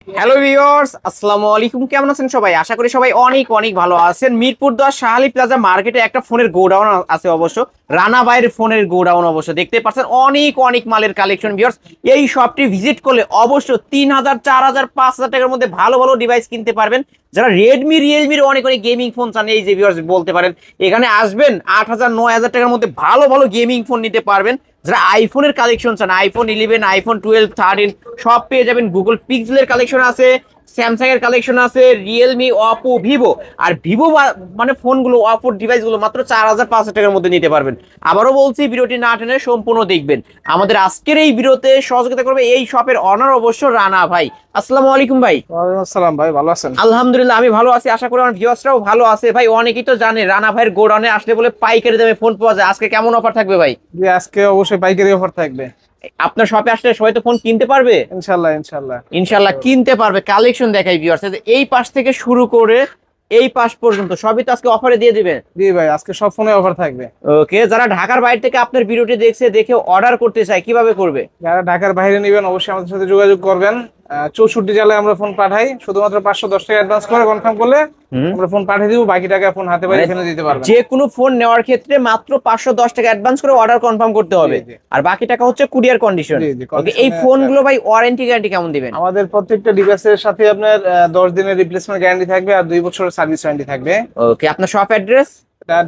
Hello viewers, আসসালামু আলাইকুম। কেমন আছেন সবাই? আশা করি সবাই অনেক অনেক ভালো আছেন। মিরপুর 10 শাহালি প্লাজা মার্কেটে একটা ফোনের গোডাউন আছে, অবশ্য রানা ভাইয়ের ফোনের গোডাউন। অবশ্য দেখতে পাচ্ছেন অনেক অনেক মালের কালেকশন। ভিউয়ার্স, এই শপটি ভিজিট করলে অবশ্য 3000, 4000, 5000 টাকার মধ্যে ভালো ভালো ডিভাইস কিনতে পারবেন। যারা রেডমি, রিয়েলমির অনেক অনেক গেমিং ফোন চান, এই যে ভিউয়ার্স বলতে পারেন এখানে আসবেন 8000, 9000 টাকার মধ্যে ভালো ভালো গেমিং ফোন নিতে পারবেন। যারা আইফোনের কালেকশন চান, আইফোন 11, আইফোন 12, 13 সব পেয়ে যাবেন। গুগল পিক্সেলের কালেকশন আছে, স্যামসাং এর কালেকশন আছে, রিয়েলমি, অপো, ভিভো। আর ভিভো মানে ফোনগুলো, অপোর ডিভাইসগুলো মাত্র 4000, 5000 টাকার মধ্যে নিতে পারবেন। আবারও বলছি, ভিডিওটি না টেনে সম্পূর্ণ দেখবেন। আমাদের আজকের এই ভিডিওতে সহযোগিতা করবে এই শপের অনার অবশ্য রানা ভাই। আসসালামু আলাইকুম ভাই। ওয়ালাইকুম আসসালাম ভাই, ভালো আছেন? আলহামদুলিল্লাহ, আমি ভালো আছি। আশা করি আমার ভিউয়ার্সরাও ভালো আছে। ভাই, অনেকেই তো জানে রানা ভাইয়ের গোডাউনে আসলে বলে পাইকারি দামে ফোন পাওয়া যায়। আজকে কেমন অফার থাকবে ভাই? জি, আজকে অবশ্যই পাইকারি অফার থাকবে। আপনার শপে আসলে সবাই তো ফোন কিনতে পারবে? ইনশাআল্লাহ ইনশাআল্লাহ ইনশাআল্লাহ কিনতে পারবে। কালেকশন দেখাই ভিউয়ার্স, এই পাশ থেকে শুরু করে এই পাশ পর্যন্ত সবই তো আজকে অফারে দিয়ে দিবেন। জি ভাই, আজকে সব ফোনে অফার থাকবে। ওকে, যারা ঢাকার বাইরে থেকে আপনার ভিডিওটি দেখে অর্ডার করতে চায় কিভাবে করবে? যারা ঢাকার বাইরে নেবেন অবশ্যই আমাদের সাথে যোগাযোগ করবেন। 64 জেলায় আমরা ফোন পাঠাই। শুধুমাত্র 510 টাকা অ্যাডভান্স করে কনফার্ম করলে আমরা ফোন পাঠিয়ে দিব। বাকি টাকা ফোন হাতে পারে এখানে দিতে পারবেন। যে কোনো ফোন নেওয়ার ক্ষেত্রে মাত্র 510 টাকা অ্যাডভান্স করে অর্ডার কনফার্ম করতে হবে, আর বাকি টাকা হচ্ছে কুরিয়ার কন্ডিশন। ওকে, এই ফোনগুলো ভাই ওয়ারেন্টি গ্যারান্টি কেমন দিবেন? আমাদের প্রত্যেকটা ডিভাইসের সাথে আপনার 10 দিনের রিপ্লেসমেন্ট গ্যারান্টি থাকবে আর 2 বছরের সার্ভিস ওয়ারেন্টি থাকবে। ওকে, আপনার শপ অ্যাড্রেস?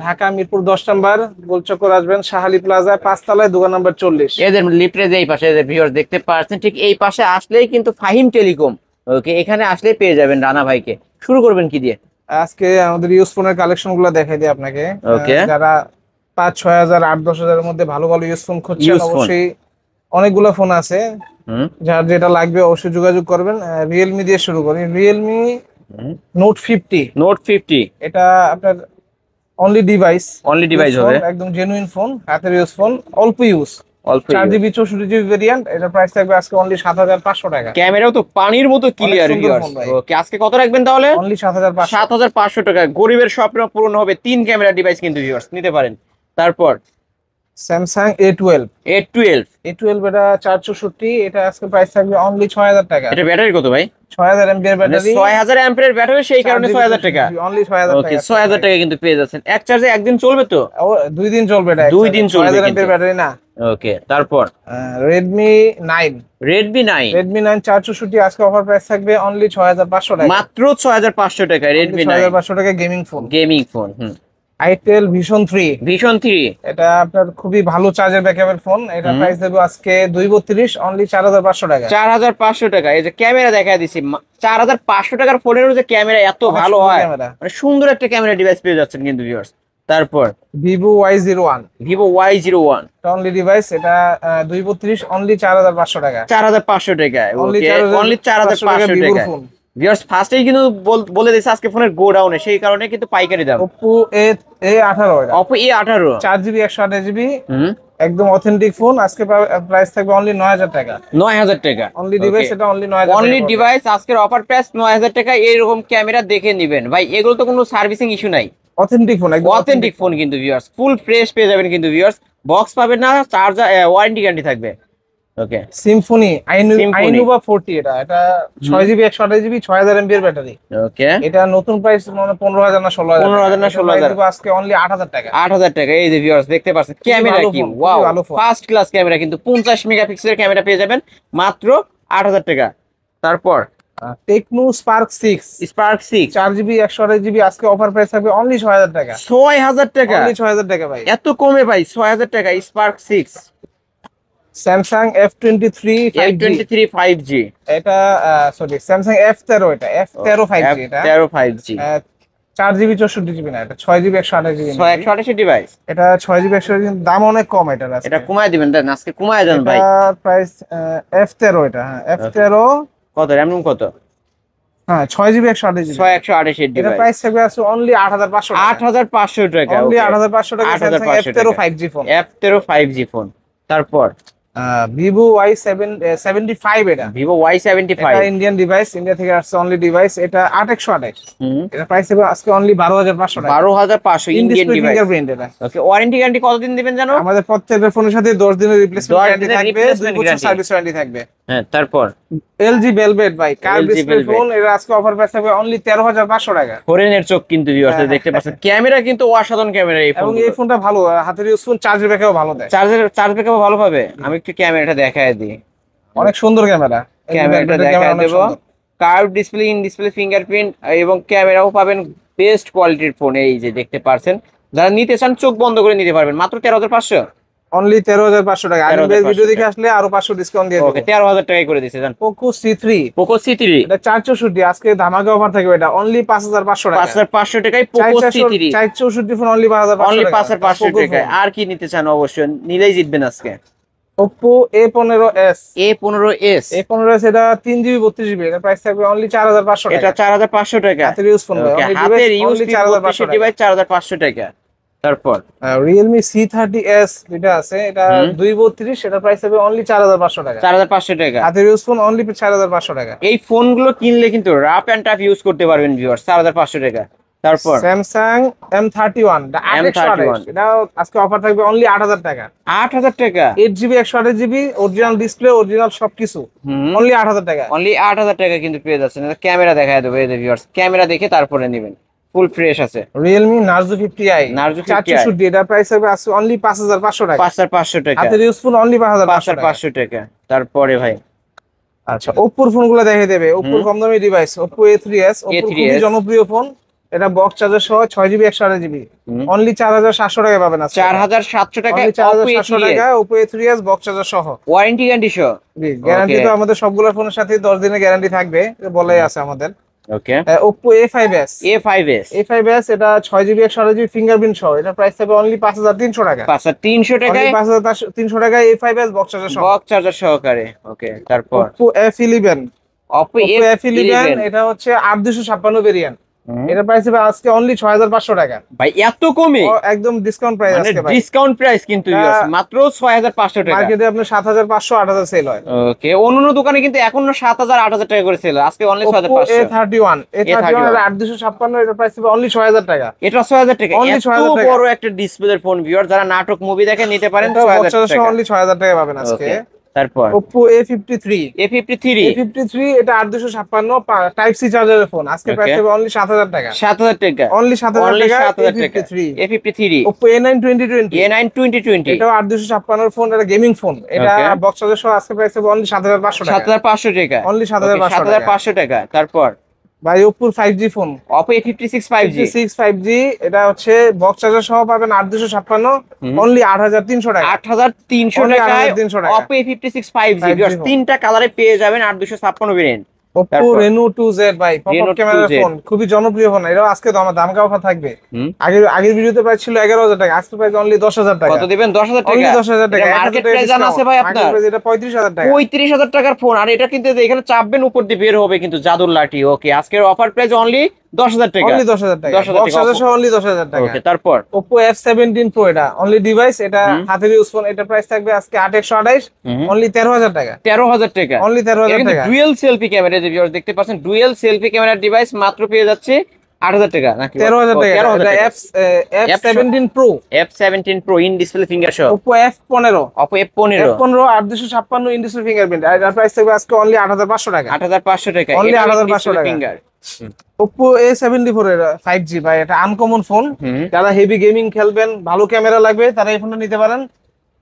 ঢাকা মিরপুর 10 নম্বর, গোলচক্কর আসবেন শাহালি প্লাজা 5 তলায়, দোকান নাম্বার 40। এদের লিফটের এই পাশে ভিউয়ার্স দেখতে পাচ্ছেন, ঠিক এই পাশে আসলেই কিন্তু ফাহিম টেলিকম। ওকে, এখানে আসলে পেয়ে যাবেন রানা ভাইকে। শুরু করবেন কি দিয়ে? আজকে আমাদের ইউজ ফোনের কালেকশন গুলো দেখাই দিই আপনাকে। ওকে, যারা 5-6 হাজার 8-10 হাজারের মধ্যে ভালো ভালো ইউজ ফোন খুঁজছেন, অবশ্যই অনেকগুলো ফোন আছে। যার যেটা লাগবে অবশ্যই যোগাযোগ করবেন। রিয়েলমি দিয়ে শুরু করি। Realme note 50। নোট 50 এটা আপনার অনলি ডিভাইস হবে, একদম জেনুইন ফোন, হাতের ইউজ ফোন, অল্প ইউজ, অল্প 4GB 64GB ভেরিয়েন্ট। এটা প্রাইস থাকবে আজকে অনলি 7500 টাকা। ক্যামেরাও তো পানির মতো ক্লিয়ার। ওকে, আজকে কত রাখবেন তাহলে? অনলি 7500। 7500 টাকা। গরিবের স্বপ্ন পূরণ হবে। 3 ক্যামেরা ডিভাইস কিন্তু ভিউয়ার্স নিতে পারেন। তারপর স্যামসাং A12। A12 এটা 464, এটা আজকে প্রাইস থাকবে অনলি 6000 টাকা। এটা ব্যাটারি কত ভাই? 6000 এমপিআর ব্যাটারি। 6000 অ্যাম্পিয়ার ব্যাটারি, সেই কারণে 6000 টাকা। অনলি 6000 টাকা। ওকে, 6000 টাকা কিন্তু পেয়ে যাচ্ছেন। এক চার্জে একদিন চলবে তো? 2 দিন চলবে। এটা 2 দিন চলবে। 6000 এমপিআর ব্যাটারি না। ওকে, তারপর Redmi 9। Redmi 9 464 আজকে অফার প্রাইস থাকবে অনলি 6500 টাকা। মাত্র 6500 টাকা। Redmi 9 6500 টাকা গেমিং ফোন। itel Vision 3। এটা আপনার খুবই ভালো চার্জার ব্যাকআপের ফোন। এটা প্রাইস দেব আজকে 232, অনলি 4500 টাকা। 4500 টাকা। এই যে ক্যামেরা দেখায় দিছি, 4500 টাকার ফোনের যে ক্যামেরা এত ভালো হয়, মানে সুন্দর একটা ক্যামেরা ডিভাইস পেয়ে যাচ্ছেন কিন্তু ভিউয়ার্স। তারপর Vivo Y01। অনলি ডিভাইস, এটা 232, অনলি 4500 টাকা। 4500 টাকা। ওকে, অনলি 4500 টাকা। ভিউয়ার্স ফার্স্টেই কিন্তু বলে দিয়েছে আজকে ফোনের গোডাউনে, সেই কারণে কিন্তু পাইকারি দাম। Oppo A18। Oppo A18 4GB 128GB একদম অথেন্টিক ফোন। আজকে প্রাইস থাকবে অনলি 9000 টাকা। 9000 টাকা অনলি ডিভাইস, এটা অনলি 9000 টাকা। অনলি ডিভাইস আজকের অফার প্রাইস 9000 টাকা। এরকম ক্যামেরা দেখে নেবেন ভাই, এগুলো তো কোনো সার্ভিসিং ইস্যু নাই। অথেন্টিক ফোন, একদম অথেন্টিক ফোন কিন্তু ভিউয়ার্স, ফুল ফ্রেশ পেয়ে যাবেন কিন্তু ভিউয়ার্স। বক্স পাবেন না, চার্জার ওয়ারেন্টি গ্যারান্টি থাকবে। ওকে, সিম্ফনি আইনুভা 40। এটা 6GB 128GB 6000 এমপিআর ব্যাটারি। ওকে, এটা নতুন প্রাইস মানে 15000 না 16000। 15000 না 16000 আজকে অনলি 8000 টাকা। 8000 টাকা। এই যে ভিউয়ার্স দেখতে পাচ্ছেন ক্যামেরা কি ওয়াও, ফার্স্ট ক্লাস ক্যামেরা কিন্তু 50 মেগাপিক্সেলের ক্যামেরা পেয়ে যাবেন মাত্র 8000 টাকা। তারপর টেকনো স্পার্ক 6। 4GB 128GB আজকে অফার প্রাইস থাকবে অনলি 6000 টাকা। 6000 টাকা। অনলি 6000 টাকা ভাই, এত কমে ভাই? 6000 টাকা স্পার্ক 6। Samsung F23 5G। এটা সরি স্যামসাং F13। এটা F13 5G। এটা 5G 4GB 64GB না, এটা 6GB 128GB। 128 ডিভাইস। এটা 6GB 128GB, দাম অনেক কম। এটা কমায় দিবেন দেন, আজকে কমায় দেন ভাই। এটা প্রাইস F13। এটা F13 কত র‍্যাম কত? 6GB 128GB। 128 ডিভাইস। এটা প্রাইস থাকবে আছে অনলি 8500 টাকা। 8500 টাকা। অনলি 8500 টাকা। Samsung F13 5G phone. F13 5G phone. তারপর Vivo Y75। এটা Vivo Y75 Indian device, India থেকে আসছে অনলি ডিভাইস। এটা 8128। এটা প্রাইস হবে আজকে অনলি 12500 টাকা। 12500 ইন্ডিয়ান ডিভাইস। ওকে, ওয়ারেন্টি গ্যারান্টি কতদিন দিবেন জানো? আমাদের প্রত্যেকটা ফোনের সাথে 10 দিনের রিপ্লেসমেন্ট গ্যারান্টি থাকবে, 2 বছর সার্ভিস ওয়ারেন্টি থাকবে। হ্যাঁ তারপর এলজি ভেলভেট ভাই কার LG ডিসপ্লে Velvet। ফোন, এটা আজকে অফার প্রাইস থাকবে অনলি 13,500 টাকা। হরিণের চোখ কিন্তু ভিউয়ার্স হ্যাঁ, দেখতে পাচ্ছেন, ক্যামেরা কিন্তু অসাধারণ ক্যামেরা এই এবং ফোন। এই ফোনটা ভালো, হাতের ইউজ ফোন, চার্জ ব্যাকআপ ভালো দেয়, চার্জ ব্যাকআপ ভালো পাবে। আমি একটু ক্যামেরাটা দেখায় দিই, অনেক সুন্দর ক্যামেরা। ক্যামেরাটা দেখায় দেবো। Curve display, in display fingerprint এবং ক্যামেরাও পাবেন বেস্ট কোয়ালিটির ফোন। এই যে দেখতে পারছেন, যারা নিতে চান চোখ বন্ধ করে নিতে পারবেন মাত্র 13,500। অনলি 13,500 টাকা। আমি 13,500 ভিডিও দেখে আসলে আরো 500 ডিসকাউন্ট দিয়ে দেব। ওকে 13,000 টাকায় করে দিয়েছে। জান পোকো সি3, পোকো সি3 এটা 464, আজকে ধামাকা অফার থাকবে, এটা অনলি 5,500 টাকা। 5,500 টাকায় পোকো সি3, 464 ফোন অনলি 5,500 অনলি টাকা। 5,500 টাকায়। আর কি নিতে চান অবশ্যই নিলেই জিতবেন আজকে। Oppo A15s, A15s, A15s এটা 3GB 32GB, এটা প্রাইস থাকবে অনলি 4,500 এটা টাকা। 4,500 টাকা। হাতের ইউজ ফোন, Okay, হাতের ইউজ 4,500 ডিভাইস 4,500 টাকা। তারপর Realme C30s যেটা আছে, এটা 232, এটা প্রাইস থাকবে অনলি 4,500 টাকা। 4,500 টাকা। হাতের ইউজ ফোন অনলি 4,500 টাকা। এই ফোনগুলো কিনলে কিন্তু রাফ এন্ড টাফ ইউজ করতে পারবেন ভিউয়ার্স, 4,500 টাকা। তারপর Samsung M31, M31, এটা আজকে অফার থাকবে অনলি 8,000 টাকা। 8,000 টাকা। 8GB 128GB original display, original সবকিছু, অনলি 8,000 টাকা। অনলি 8,000 টাকা কিন্তু পেয়ে যাচ্ছেন। ক্যামেরা দেখায় দেবো এই যে ভিউয়ার্স, ক্যামেরা দেখে তারপরে নেবেন, ফুল ফ্রেশ আছে। Realme Narzo 50i, Narzo 50i, 464, এটা প্রাইস হবে আজকে অনলি 5,500 টাকা। 5,500 টাকা। হাতের ইউজ ফোন অনলি 5,500 টাকা। 5,500 টাকা। তারপরে ভাই আচ্ছা, Oppo এর ফোনগুলো দেখে দেবে। Oppo কম দামি ডিভাইস, Oppo A3s, Oppo খুবই জনপ্রিয় ফোন, এটা বক্স চার্জার সহ 6GB 128GB, অনলি 4,700 টাকা পাবেন আজকে। 4,700 টাকা। অনলি 4,700 টাকা Oppo A3s বক্স চার্জার সহ, ওয়ারেন্টি গ্যারান্টি সহ। জি গ্যারান্টি তো আমাদের সবগুলো ফোনের সাথে 10 দিনের গ্যারান্টি থাকবে, বলাই আছে আমাদের। ওকে Oppo A5s, A5s এটা 6GB 128GB ফিঙ্গারপ্রিন্ট সহ, এটা প্রাইস থাকবে অনলি 5,300 টাকা। 5,300 টাকায়, 5,300 টাকায় A5s বক্স চার্জার সহ, বক্স চার্জার সহকারে। ওকে তারপর Oppo F11, Oppo F11 এটা হচ্ছে 8,256 ভেরিয়েন্ট, এটা প্রাইস হবে আজকে অনলি 6,500 টাকা। ভাই এত কমে, একদম ডিসকাউন্ট প্রাইস আজকে ভাই, ডিসকাউন্ট প্রাইস কিন্তু মাত্র 6,500 টাকা। মার্কেটে আপনার 7,500 8,000 সেল হয়। ওকে অন্য দোকানে কিন্তু এখনো 7,000 8,000 টাকা করে সেল, আজকে অনলি 6,500। A31 8,256, এটা প্রাইস হবে অনলি 6,000 টাকা। এটা 6,000 টাকা। Only এত 6,000 টাকা। বড় একটা ডিসপ্লের ফোন ভিউয়ার, যারা নাটক মুভি দেখে নিতে পারেন এটা 6,000 টাকা। অনলি 6,000 টাকা পাবেন আজকে। তারপর Oppo A53, A53 এটা 8,256 টাইপ সি চার্জারের ফোন, আজকে প্রাইস হবে অনলি 7,000 টাকা। 7,000 টাকা। অনলি 7,000 টাকা A53। A53 Oppo A9 2020, A9 2020 এটাও 8,256 ফোন, এটা গেমিং ফোন, এটা বক্স চার্জার সহ আজকে প্রাইস হবে অনলি 7,500 টাকা। 7,500 টাকা। অনলি 7,500 টাকা। 7,500 টাকা। তারপর ভাই Oppo 5G phone, Oppo A56 5G, 5G এটা হচ্ছে বক্স চার্জার সহ পাবেন 8,256, অনলি 8,300 টাকা। 8,300 Only টাকায় 8,300 টাকা। Oppo A56 5G ভিউয়ার্স, তিনটা কালারে পেয়ে যাবেন 8,256 ভেরিয়েন্ট। Oppo Reno 2Z ভাই, পপআপ ক্যামেরার ফোন, খুবই জনপ্রিয় ফোন, এটাও আজকে তো আমার দাম অফার থাকবে। আগের ভিডিওতে প্রাইস ছিল 11,000 টাকা, আজকে প্রাইস অনলি 10,000 টাকা। কত দিবেন? 10,000 টাকা। অনলি 10,000 টাকা। মার্কেট প্রাইস জানা আছে ভাই আপনার? এটা 35,000 টাকা। 35,000 টাকার ফোন, আর এটা কিন্তু এখানে চাপবেন উপর দিয়ে বের হবে কিন্তু জাদুর লাঠি। ওকে আজকের অফার প্রাইস অনলি 10,000 টাকা। অনলি 10,000 টাকা। 10,000 বক্স চার্জার সহ অনলি 10,000 টাকা। ওকে তারপর Oppo F17 Pro, এটা অনলি ডিভাইস, এটা হাতের ইউজ ফোন, এটা প্রাইস থাকবে আজকে 8,128, অনলি 13,000 টাকা। 13,000 টাকা। অনলি 13,000 টাকা। ডুয়াল সেলফি ক্যামেরা যে ভিউয়ার্স দেখতে পাচ্ছেন, ডুয়াল সেলফি ক্যামেরার ডিভাইস মাত্র পেয়ে যাচ্ছে 8,000 টাকা নাকি 13,000 টাকা। 13,000 এটা টাকা। F17 Pro, F17 Pro in display finger সহ। Oppo F15, Oppo F15 8,256 in display fingerprint, এটার প্রাইস থাকবে আজকে অনলি 8,500 টাকা। 8,500 টাকা। Only এটা 8,500 টাকা। ফিঙ্গার। Oppo A74 এর 5G ভাই, এটা আনকমন ফোন, যারা হেভি গেমিং খেলবেন, ভালো ক্যামেরা লাগবে, তারা এই ফোনটা নিতে পারেন।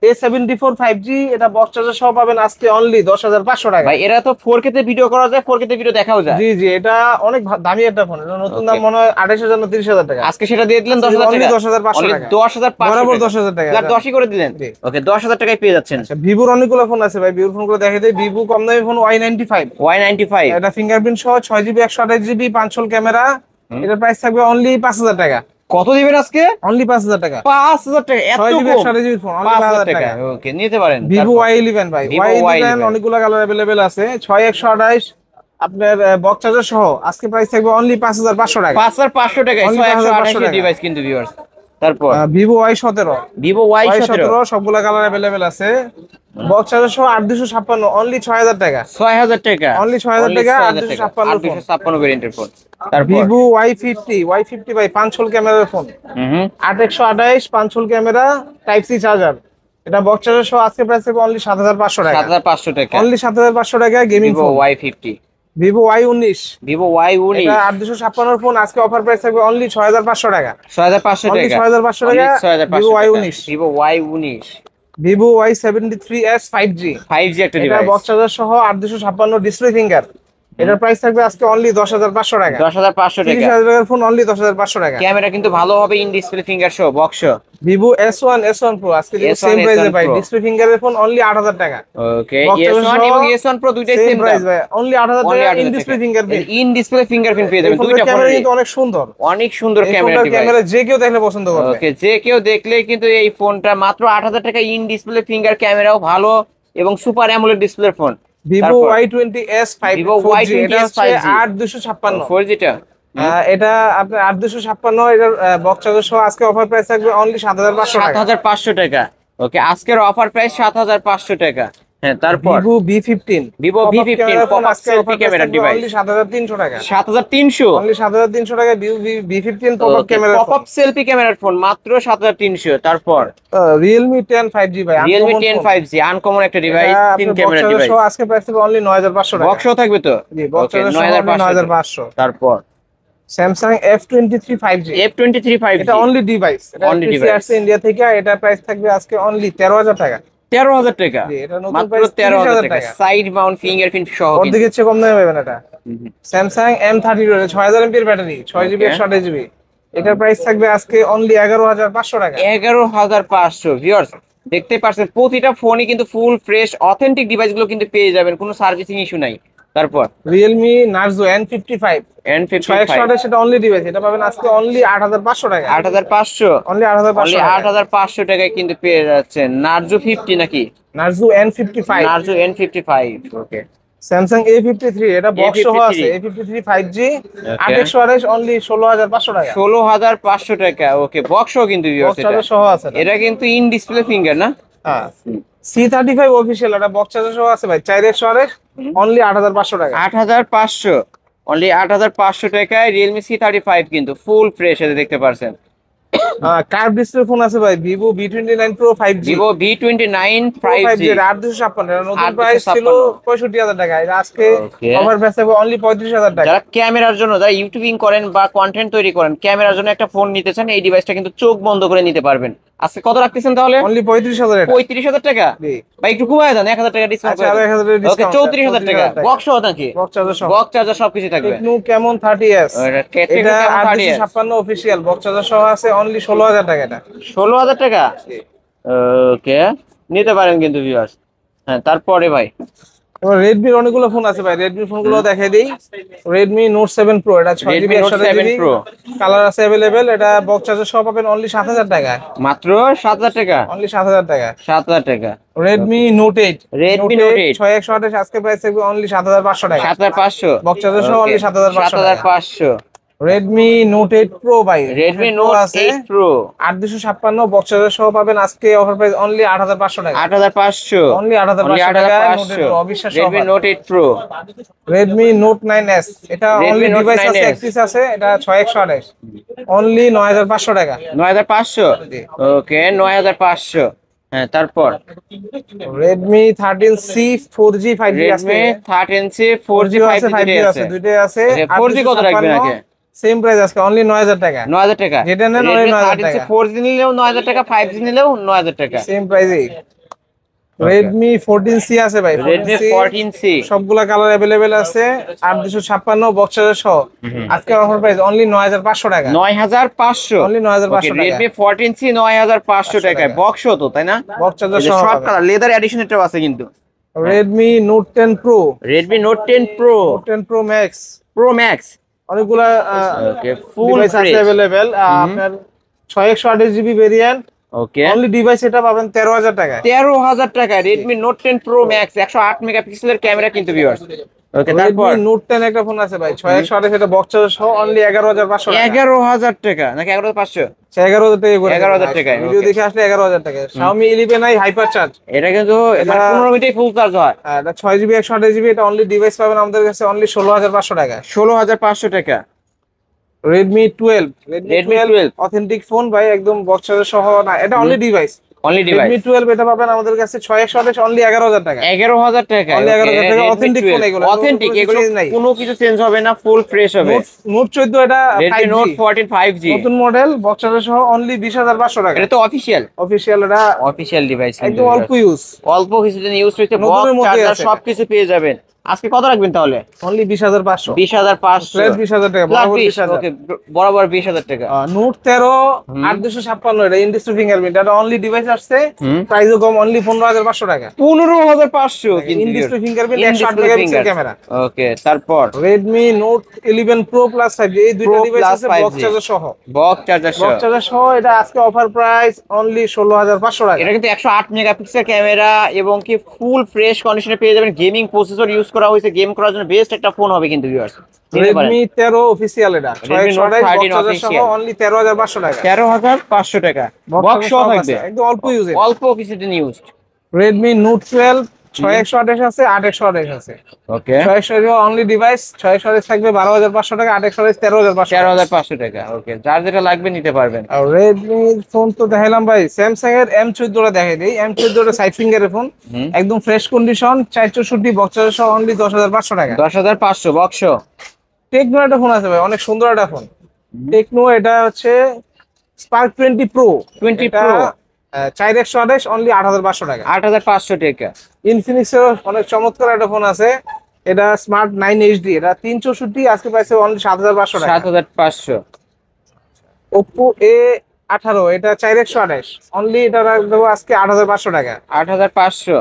A74 5G, এটা বক্স চার্জার সহ পাবেন আজকে অনলি 10,500 টাকা। ভাই এরা তো 4K তে ভিডিও করা যায়, 4K তে ভিডিও দেখাও যায়। জি জি, এটা অনেক দামি একটা ফোন, এটা নতুন দাম মনে হয় 28,000 না 30,000 টাকা। আজকে সেটা দিয়ে দিলেন 10,000 অনলি টাকা। 10,500 টাকা। 10,500 বরাবর 10,000 টাকা। ফ্ল্যাট 10ই করে দিলেন। জি। ওকে 10,000 টাকায় পেয়ে যাচ্ছেন। আচ্ছা, ভিভোর অনেকগুলো ফোন আছে ভাই, ভিভোর ফোনগুলো দেখে দেই। ভিভো কম দামি ফোন Y95, Y95 এটা ফিঙ্গারপ্রিন্ট সহ 6GB 128GB 5 হোল ক্যামেরা, এটার প্রাইস থাকবে অনলি 5,000 টাকা। কত দিবেন আজকে? অনলি 5,000 টাকা। 5,000 টাকা। এত 6GB কম? 128GB ফোন অনলি 5,000 টাকা। ওকে নিতে পারেন। ভিভো Y11 ভাই, Vivo Y11 অনেকগুলো কালার अवेलेबल আছে, 6,128 আপনার বক্স চার্জার সহ, আজকে প্রাইস থাকবে অনলি 5,500 টাকা। 5,500 টাকায় Only 5,500 টাকা। ডিভাইস কিন্তু ভিউয়ার্স। তারপর ভিভো Y17, Vivo Y17 সবগুলো কালার अवेलेबल আছে, বক্স চার্জার সহ 8,256, অনলি 6,000 টাকা। 6,000 টাকা। অনলি 6,000 টাকা, 8,256 8,256 ভেরিয়েন্টের ফোন। তারপর ভিভো Y50 ভাই, 5 হোল ক্যামেরার phone, 8,128 5 hole camera, type C charger, এটা বক্স চার্জার সহ আজকে প্রাইস থাকবে অনলি 7500 টাকা। 7500 টাকা অনলি 7500 টাকা gaming Vivo phone Y50, Vivo Y19। Vivo Y19 এটা 8256 ফোন আজকে অফার প্রাইস থাকবে অনলি 6500 টাকা। 6500 অনলি টাকা 6500 টাকা Vivo Y19। Vivo Y19 Vivo Y73s 5G 5G একটা এটা ডিভাইস, বক্স চার্জার সহ 8256 ডিসপ্লে ফিঙ্গার। এটার প্রাইস থাকবে আজকে অনলি 10500 টাকা। 10500 টাকা। 30000 টাকার ফোন অনলি 10500 টাকা। ক্যামেরা কিন্তু ভালো হবে, ইন ডিসপ্লে ফিঙ্গার সহ বক্স। Vivo S1 Pro আজকে সেম প্রাইসে পাই, ডিসপ্লে ফিঙ্গারের ফোন অনলি 8000 টাকা। ওকে, S1 এবং S1 Pro দুইটাই সেম প্রাইস ভাই, অনলি 8000 টাকা in display fingerprint. In display fingerprint পেয়ে যাবেন দুইটা ক্যামেরা ফোনে। কিন্তু অনেক সুন্দর, অনেক সুন্দর ক্যামেরা ডিভাইস। ক্যামেরা যে কেউ দেখলে পছন্দ করবে। ওকে, যে কেউ দেখলে কিন্তু এই ফোনটা মাত্র 8000 টাকা, ইন ডিসপ্লে ফিঙ্গার ক্যামেরাও ভালো এবং super AMOLED display phone. Vivo Y20s 5G Vivo Y20s 5G 8256 4G টা। এটা আপনার 8256 এটার বক্স চার্জার সহ আজকে অফার প্রাইস থাকবে অনলি 7500 টাকা। 7500 টাকা। ওকে, আজকের অফার প্রাইস 7500 টাকা। হ্যাঁ, তারপর Vivo V15 Vivo V15 popup selfie camera device only 7300 টাকা। 7300, অনলি 7300 টাকা Vivo V15 popup camera popup selfie ক্যামেরার ফোন মাত্র 7300। তারপর Realme 10 5G ভাই, Realme 10 5G আনকমন একটা ডিভাইস, তিন ক্যামেরা ডিভাইস। আজকে প্রাইস থাকবে অনলি 9500 টাকা। বক্সও থাকবে তো? জি, বক্স ওকে, 9500। তারপর Samsung F23 5G F23 5G, এটা অনলি ডিভাইস, এটা Only পিসি device। আসছে ইন্ডিয়া থেকে। এটা প্রাইস থাকবে আজকে অনলি 13000 টাকা। 13000 টাকা, জি, এটা নতুন মাত্র প্রাইস 13000 টাকা। 30000 সাইড মাউন্ট ফিঙ্গারপ্রিন্ট সহ ওর কিন্তু। দিকে চেয়ে কম দামে পাবেন এটা। Samsung M30 6000 mAh battery, 6GB Okay। 128GB। এটার প্রাইস থাকবে আজকে অনলি 11500 টাকা। 11500। ভিউয়ার্স দেখতে পাচ্ছেন প্রতিটা ফোনই কিন্তু ফুল ফ্রেশ অথেন্টিক ডিভাইসগুলো কিন্তু পেয়ে যাবেন, কোনো সার্ভিসিং ইস্যু নাই। তারপর Realme Narzo N55 N55 600 সেটা অনলি ডিভাইস, এটা পাবেন আজকে অনলি 8500 টাকা। 8500, অনলি 8500 টাকা। 8500 টাকায় কিন্তু পেয়ে যাচ্ছেন। নার্জো 50 নাকি? Narzo N55 Narzo N55। ওকে, Samsung A53 এটা বক্স সহ A53 আছে, A53 5G 828 অনলি 16500 টাকা। 16500 টাকা। ওকে, বক্সও কিন্তু viewers বক্স চার্জার সহ আছে এটা কিন্তু ইন ডিসপ্লে ফিঙ্গার না? হ্যাঁ, C35 অফিশিয়াল এটা বক্স চার্জার সহ আছে ভাই, 4128 অনলি 8500 টাকা। 8500, অনলি 8500 টাকায় Realme C35 কিন্তু ফুল ফ্রেশ এটা দেখতে পারছেন। কার্ভ ডিসপ্লে ফোন আছে ভাই, Vivo V29 Pro 5G Vivo V29 5G 8256 এটা নতুন প্রাইস ছিল 8256 65000 টাকা। এটা আজকে Okay। অফার প্রাইস থাকবে অনলি 35000 টাকা। যারা ক্যামেরার জন্য, যারা ইউটিউবিং করেন বা কন্টেন্ট তৈরি করেন, ক্যামেরার জন্য একটা ফোন নিতে চান, এই ডিভাইসটা কিন্তু চোখ বন্ধ করে নিতে পারবেন। আজকে কত রাখতেছেন তাহলে? অনলি 35000 এটা। 35000 টাকা। জি, ভাই একটু কমায় দেন, 1000 টাকা ডিসকাউন্ট আচ্ছা, আরো 1000 টাকা ওকে, ডিসকাউন্ট। 34000 টাকা। বক্স সহ নাকি? বক্স চার্জার সহ, বক্স চার্জার সবকিছু থাকবে। টেকনো ক্যামন 30s এটা 8256 অফিশিয়াল বক্স চার্জার সহ আছে অনলি 16000 টাকা এটা। 16000 টাকা। ওকে, নিতে পারেন কিন্তু ভিউয়ার্স। হ্যাঁ, তারপরে ভাই এবার রেডমির অনেকগুলো ফোন আছে ভাই, রেডমি ফোনগুলো দেখাই দেই। Redmi Note 7 Pro এটা 6GB Redmi Note 7 Pro colour আছে अवेलेबल। এটা বক্স চার্জার সহ পাবেন অনলি 7000 টাকা। মাত্র 7000 টাকা। অনলি 7000 টাকা। 7000 টাকা। Redmi Note 8 Redmi Note 8 6128 আজকে প্রাইস থাকবে অনলি 7500 টাকা। 7500, বক্স চার্জার সহ অনলি 7500 টাকা। 7500। Redmi Note 8 Pro ভাই, Redmi Note 8 Pro 8256 box charger সহ পাবেন আজকে অফার প্রাইস অনলি 8500 টাকা। 8500, অনলি 8500 টাকা। Note 8 Pro 8500। অবিশ্বাস্য Redmi offer. Note 8 Pro, Redmi Note 9s এটা Redmi অনলি Note ডিভাইস আছে 9s 1 পিস আছে, এটা 6128 অনলি 9500 টাকা। 9500। ওকে, 9500। হ্যাঁ, তারপর Redmi 13C 4G 5G আছে, Redmi 13C 4G আছে 5G 5G আছে, দুইটাই আছে। 4G কত রাখবেন আগে? সেম প্রাইস আজকে অনলি 9000 টাকা। 9000 টাকা। যেটা নেন Redmi ওই 9000 13C টাকা। 4G নিলেও 9000 টাকা, 5G নিলেও 9000 টাকা। সেম প্রাইসেই। Redmi 14C আছে ভাই, Redmi 14C সবগুলা কালার अवेलेबल আছে, 8256 বক্স চার্জার সহ আজকে অফার প্রাইস অনলি 9500 টাকা। 9500, অনলি 9500 টাকা। Redmi 14C 9500 টাকায় বক্স তো, তাই না? বক্স চার্জার এই যে সহ সব পাবেন। কালার লেদার এডিশনেরটাও আছে কিন্তু। Redmi Note 10 Pro Redmi Note 10 Pro, 10 Pro Max Pro Max। অনেকগুলা ওকে, ফুল ডিভাইস আছে ফ্রেশ। अवेलेबल। আপনার 6128GB ভেরিয়েন্ট ওকে, অনলি ডিভাইস এটা পাবেন 13000 টাকা। 13000 টাকা Redmi Note 10 Pro Max 108 মেগাপিক্সেলের ক্যামেরা কিন্তু ভিউয়ার্স। ওকে, তারপর Redmi Note 10 একটা ফোন আছে ভাই, 6128 এটা বক্স চার্জার সহ অনলি 11500 টাকা। 11000 টাকা নাকি 11500? 11000 টাকা করে 11000 টাকায়, ভিডিও okay। দেখে আসলে 11000 টাকা। Xiaomi 11i হাইপার চার্জ এটা কিন্তু মানে 15 মিনিটে ফুল চার্জ হয়। এটা 6GB 128GB এটা অনলি ডিভাইস পাবেন আমাদের কাছে অনলি 16500 টাকা। 16500 টাকা। Redmi 12 Redmi 12 অথেন্টিক ফোন ভাই, একদম বক্স চার্জার সহ না, এটা only device only Redmi device 12 এটা পাবেন আমাদের কাছে 6128 অনলি 11000 টাকা। 11000 টাকা, অনলি 11000 টাকা। অথেন্টিক ফোন এগুলো, অথেন্টিক, এগুলো নাই। কোনো কিছু চেঞ্জ হবে না, ফুল ফ্রেশ হবে। নোট 14 এটা Redmi 5G Note 14 5G নতুন মডেল, বক্স চার্জার সহ অনলি 20500 টাকা। এটা তো অফিশিয়াল, অফিশিয়াল, এটা অফিশিয়াল ডিভাইস, একদম অল্প ইউজ, অল্প কিছুদিন ইউজ হয়েছে, বক্স নতুনের মধ্যে চার্জার আছে। সবকিছু পেয়ে যাবেন। আজকে কত রাখবেন তাহলে? অনলি 20500, 20500, ফ্ল্যাট 20000 টাকা, বরাবর 20000। ওকে, বরাবর 20000 টাকা। নোট 13 8256 এটা ইনডিসপ্লে ফিঙ্গারপ্রিন্ট, এটা অনলি ডিভাইস আসছে, হুম, প্রাইসও কম, অনলি 15500 টাকা। 15500 কিন্তু ইনডিসপ্লে ফিঙ্গারপ্রিন্ট 108 মেগাপিক্সেল ক্যামেরা। ওকে, তারপর Redmi Note 11 Pro Plus 5G, এই দুইটা Pro ডিভাইস Plus আছে 5G বক্স চার্জার সহ। বক্স চার্জার বক্স চার্জার সহ এটা আজকে অফার প্রাইস অনলি 16500 টাকা। এটা কিন্তু 108 মেগাপিক্সেল ক্যামেরা এবং কি ফুল ফ্রেশ কন্ডিশনে পেয়ে যাবেন। গেমিং প্রসেসর ইউজ করা হয়েছে, গেম করার জন্য বেস্ট একটা ফোন হবে কিন্তু ভিউয়ার্স। Redmi 13 অফিসিয়াল, এটা Redmi Note 628 13 বক্স চার্জার সহ official অনলি 13500 টাকা। 13500 টাকা, বক্স সহ থাকবে, একদম অল্প ইউজে। অল্প কিছুদিন ইউজ। Redmi Note 12 6128 আছে, 8128 আছে। ওকে, 6128 অনলি ডিভাইস, 6128 থাকবে 12500 টাকা, 8128 13500 টাকা। 13500 টাকা। ওকে, যার যেটা লাগবে নিতে পারবেন। আর Redmi ফোন তো দেখাইলাম ভাই, Samsung এর M14 টা দেখাই দেই। M14 টা সাইড ফিঙ্গারের ফোন, একদম ফ্রেশ কন্ডিশন, 464 বক্স চার্জার সহ অনলি 10500 টাকা। 10500 বক্স। টেকনো একটা ফোন আছে ভাই, অনেক সুন্দর একটা ফোন। টেকনো, এটা হচ্ছে Spark 20 Pro, 20 এটা Pro 4128 অনলি 8500 টাকা। 8500 টাকা। ইনফিনিক্স এর অনেক চমৎকার একটা ফোন আছে, এটা স্মার্ট 9 HD, এটা 364, আজকে পাইছে অনলি 7500 টাকা। 7500। Oppo A18 এটা 4128 অনলি, এটা দেবো আজকে 8500 টাকা। 8500।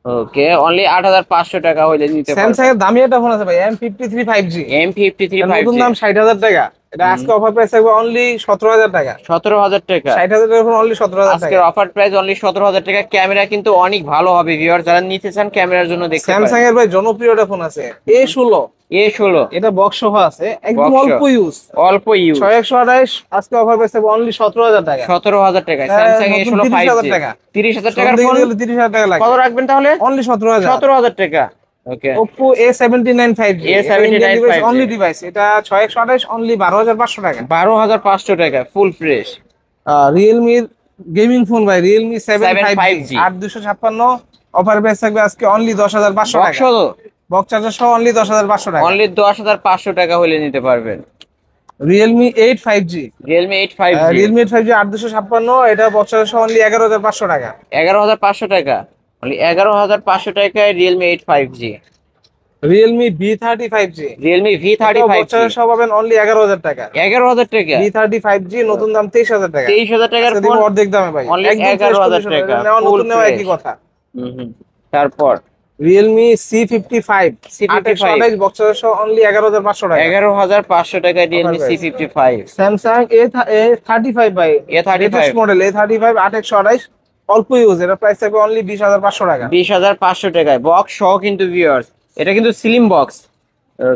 ওকে, অনলি 8500 টাকা হইলে নিতে পারবেন। স্যামসাং এর দামি একটা ফোন আছে ভাই, M53 5G, M53 এর নতুন 5G দাম 60000 টাকা। এটা আজকে অফার প্রাইস থাকবে অনলি 17000 টাকা। 17000 টাকা। 60000 টাকার ফোন অনলি 17000 আজকের টাকা। অফার প্রাইস অনলি 17000 টাকা। ক্যামেরা কিন্তু অনেক ভালো হবে ভিউয়ার, যারা নিতে চান ক্যামেরার জন্য দেখতে স্যামসাং পারেন। এর ভাই জনপ্রিয় একটা ফোন আছে A16, A16 এটা বক্স সহ আছে, একদম Box অল্প সহ। ইউজ, অল্প ইউজ, 6128 আজকে অফার প্রাইস থাকবে অনলি 17000 টাকা। 17000 টাকা। স্যামসাং নতুন A16 30000 5G টাকা। 30000 টাকার ফোন 30000 টাকা লাগে। কত রাখবেন তাহলে? অনলি 17000। 17000 টাকা। ওকে, Oppo A79 5G, A79 5G only device, এটা 6128 অনলি 12500 টাকা। 12500 টাকা ফুল ফ্রেশ। Realme এর গেমিং ফোন ভাই, Realme 7 7 5G 5G 8256, offer price থাকবে আজকে অনলি 10500 বক্স টাকা। বক্স চার্জার সহ অনলি 10500 টাকা। অনলি 10500 টাকা হলে নিতে পারবেন। Realme 8 5G, Realme 8 5G Realme 8 5G 8256, এটা বক্স চার্জার সহ অনলি 11500 টাকা। 11500 টাকা। অনলি 11500 টাকায় Realme 8 5G। Realme V30 5G, Realme V30 box 5G charger সহ পাবেন অনলি 11000 টাকা। 11000 টাকা। V30 5G নতুন দাম 23000 টাকা। 23000 টাকার আজকে দিব ফোন অর্ধেক দামে ভাই, অনলি একদম fresh 11000 condition, টাকা নেওয়া ফুল নতুন নেওয়া একই ফ্রেশ। কথা। তারপর Realme C55 C55 28 box charger সহ অনলি 11500 টাকা। 11500 টাকা Realme Offer price। C55। Samsung A35 ভাই, A35 লেটেস্ট মডেল A35 8128 অল্প ইউজ, এটা প্রাইস থাকবে অনলি 20500 টাকা। 20500 টাকায় বক্স সহ কিন্তু ভিউয়ার্স, এটা কিন্তু slim box.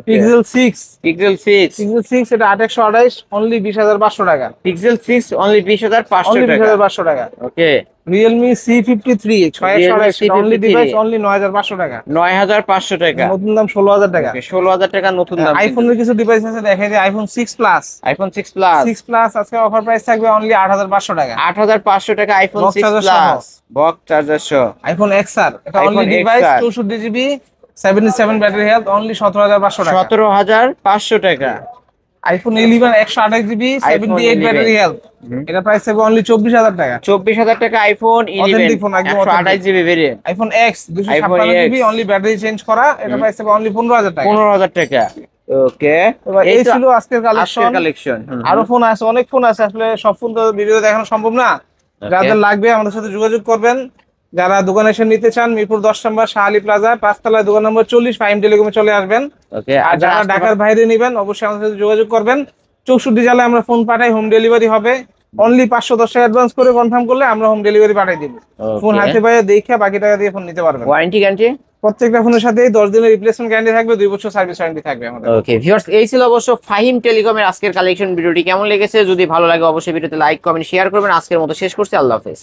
Pixel 6, Pixel 6 Pixel 6 এটা 8128 অনলি 20500 টাকা। Pixel 6 অনলি 20500 অনলি টাকা। 20500 টাকা। ওকে, Realme C53 6128 only 53 device only 9500 টাকা। 9500 টাকা। নতুন দাম 16000 টাকা। 16000 টাকা নতুন দাম। আইফোনের কিছু ডিভাইস আছে দেখাই দিই, iPhone 6 Plus, iPhone 6 plus 6 Plus আজকে অফার প্রাইস থাকবে অনলি 8500 টাকা। 8500 টাকা iPhone Box 6 charger plus box charger সহ। iPhone XR, এটা iPhone only device XR 64GB 77 battery health only 17500 টাকা। 17500 টাকা। iPhone 11 128GB 78 ব্যাটারি হেলথ, এটা প্রাইস থাকবে অনলি 24000 টাকা। 24000 টাকা আইফোন 11 Authentic phone, একদম 128 GB variant. iPhone X 256GB only battery change করা, এটা প্রাইস থাকবে অনলি 15000 টাকা। 15000 টাকা। ওকে, এবার এই ছিল আজকের আজকের কালেকশন। কালেকশন। আরো ফোন আছে, অনেক ফোন আছে, আসলে সব ফোন তো ভিডিও দেখানো সম্ভব না। যাদের লাগবে আমাদের সাথে যোগাযোগ করবেন। যারা দোকানে এসে নিতে চান, মিরপুর 10 নম্বর শাহালি প্লাজা 5 তলায় দোকান নম্বর 40, ফাইম টেলিকমে চলে আসবেন। ওকে, আর যারা ঢাকার বাইরে নেবেন অবশ্যই আমাদের সাথে যোগাযোগ করবেন। 64 জেলায় আমরা ফোন পাঠাই, হোম ডেলিভারি হবে। অনলি 510 টাকা অ্যাডভান্স করে কনফার্ম করলে আমরা হোম ডেলিভারি পাঠিয়ে দিব। ফোন হাতে পায়ে দেখে বাকি টাকা দিয়ে ফোন নিতে পারবেন। ওয়ারেন্টি গ্যারান্টি প্রত্যেকটা ফোনের সাথে 10 দিনের রিপ্লেসমেন্ট গ্যারান্টি থাকবে, 2 বছর সার্ভিস ওয়ারেন্টি থাকবে আমাদের। ওকে ভিউয়ার্স, এই ছিল অবশ্য ফাহিম টেলিকমের আজকের কালেকশন। ভিডিওটি কেমন লেগেছে যদি ভালো লাগে অবশ্যই ভিডিওতে লাইক কমেন্ট শেয়ার করবেন। আজকের মতো শেষ করছি, আল্লাহ হাফেজ।